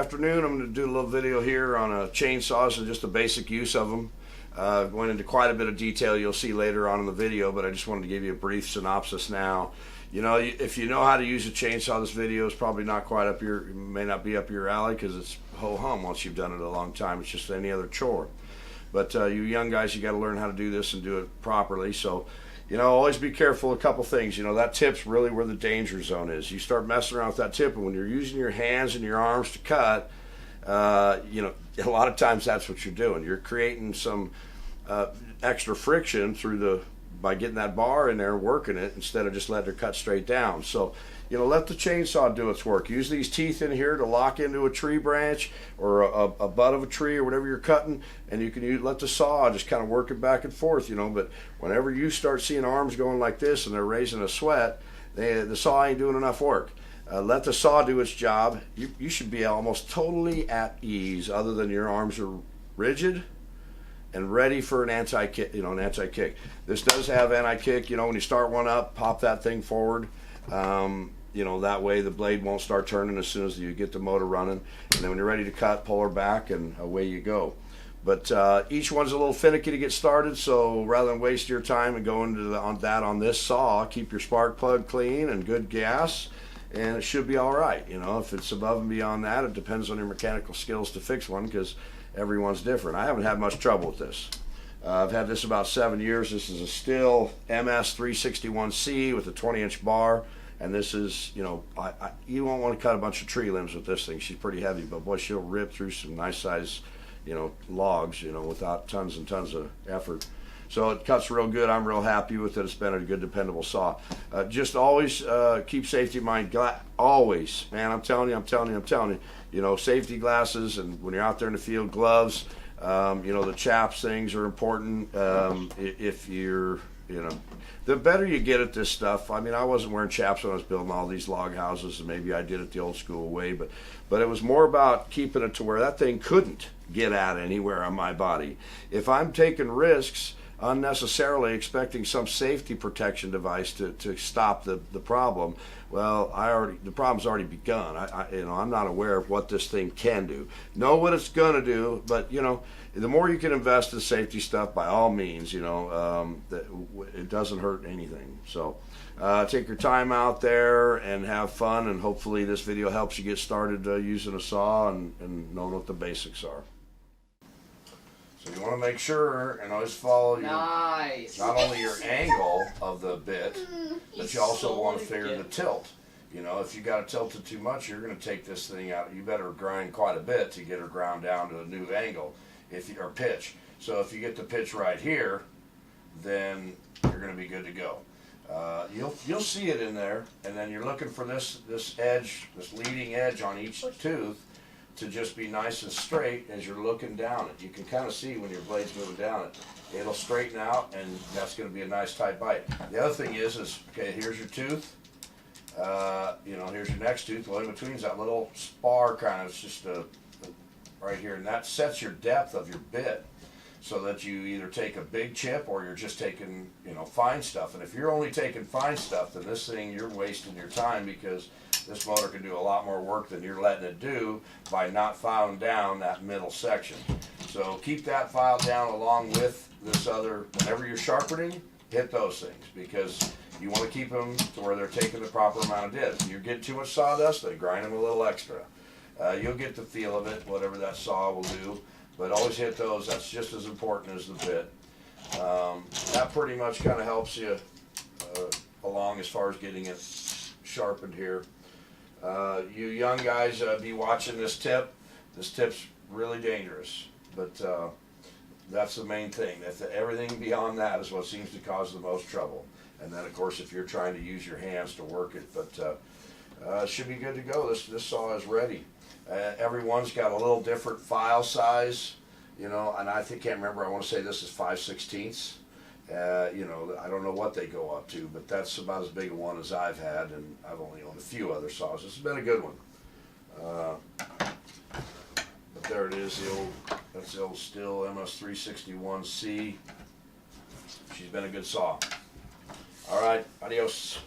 afternoon. I'm going to do a little video here on chainsaws and just the basic use of them. Went into quite a bit of detail you'll see later on in the video, but I just wanted to give you a brief synopsis now. You know, if you know how to use a chainsaw, this video is probably not quite up your, may not be up your alley because it's ho-hum once you've done it a long time. It's just any other chore. But you young guys, you got to learn how to do this and do it properly. So, you know, always be careful. A couple things. You know, that tip's really where the danger zone is. You start messing around with that tip, and when you're using your hands and your arms to cut, you know, a lot of times that's what you're doing. You're creating some extra friction by getting that bar in there and working it instead of just letting it cut straight down. So, you know, let the chainsaw do its work. Use these teeth in here to lock into a tree branch or a butt of a tree or whatever you're cutting, and you can let the saw just kind of work it back and forth, you know. But whenever you start seeing arms going like this and they're raising a sweat, the saw ain't doing enough work. Let the saw do its job. You should be almost totally at ease, other than your arms are rigid and ready for an anti-kick, you know, an anti-kick. This does have anti-kick. You know, when you start one up, pop that thing forward. You know, that way the blade won't start turning as soon as you get the motor running. And then when you're ready to cut, pull her back and away you go. But each one's a little finicky to get started, so rather than waste your time and go into on this saw, keep your spark plug clean and good gas, and it should be all right. You know, if it's above and beyond that, it depends on your mechanical skills to fix one, because everyone's different. I haven't had much trouble with this. I've had this about 7 years. This is a Stihl MS 361C with a 20-inch bar, and this is, you know, you won't want to cut a bunch of tree limbs with this thing. She's pretty heavy, but boy, she'll rip through some nice size, you know, logs, you know, without tons and tons of effort. So it cuts real good. I'm real happy with it. It's been a good, dependable saw. Just always keep safety in mind. Always, man, I'm telling you. You know, safety glasses, and when you're out there in the field, gloves. You know, the chaps things are important. If you're, you know, the better you get at this stuff. I mean, I wasn't wearing chaps when I was building all these log houses, and maybe I did it the old school way, but it was more about keeping it to where that thing couldn't get at anywhere on my body. If I'm taking risks unnecessarily expecting some safety protection device to stop the problem, well, the problem's already begun. You know, I'm not aware of what this thing can do. Know what it's gonna do, but you know, the more you can invest in safety stuff, by all means, you know, it doesn't hurt anything. So take your time out there and have fun, and hopefully this video helps you get started using a saw and knowing what the basics are. So you want to make sure and always follow not only your angle of the bit, but you also want to figure the tilt. You know, if you got it tilted too much, you're going to take this thing out. You better grind quite a bit to get her ground down to a new angle, or pitch. So if you get the pitch right here, then you're going to be good to go. You'll see it in there, and then you're looking for this edge, this leading edge on each tooth, to just be nice and straight as you're looking down it. You can kind of see when your blade's moving down it. It'll straighten out, and that's going to be a nice tight bite. The other thing is okay, here's your tooth. You know, here's your next tooth. Well, in between is that little spar kind of, it's just right here, and that sets your depth of your bit, so that you either take a big chip or you're just taking, you know, fine stuff. And if you're only taking fine stuff, then this thing, you're wasting your time, because this motor can do a lot more work than you're letting it do by not filing down that middle section. So keep that filed down along with this other. Whenever you're sharpening, hit those things, because you want to keep them to where they're taking the proper amount of dip. If you get too much sawdust, then grind them a little extra. You'll get the feel of it, whatever that saw will do. But always hit those. That's just as important as the bit. That pretty much kind of helps you along as far as getting it sharpened here. You young guys, be watching this tip. This tip's really dangerous, but that's the main thing. Everything beyond that is what seems to cause the most trouble. And then, of course, if you're trying to use your hands to work it, but it should be good to go. This saw is ready. Everyone's got a little different file size, you know, and can't remember. I want to say this is 5/16. You know, I don't know what they go up to, but that's about as big a one as I've had, and I've only owned a few other saws. This has been a good one. But there it is, that's the old Stihl MS 361C. She's been a good saw. All right, adios.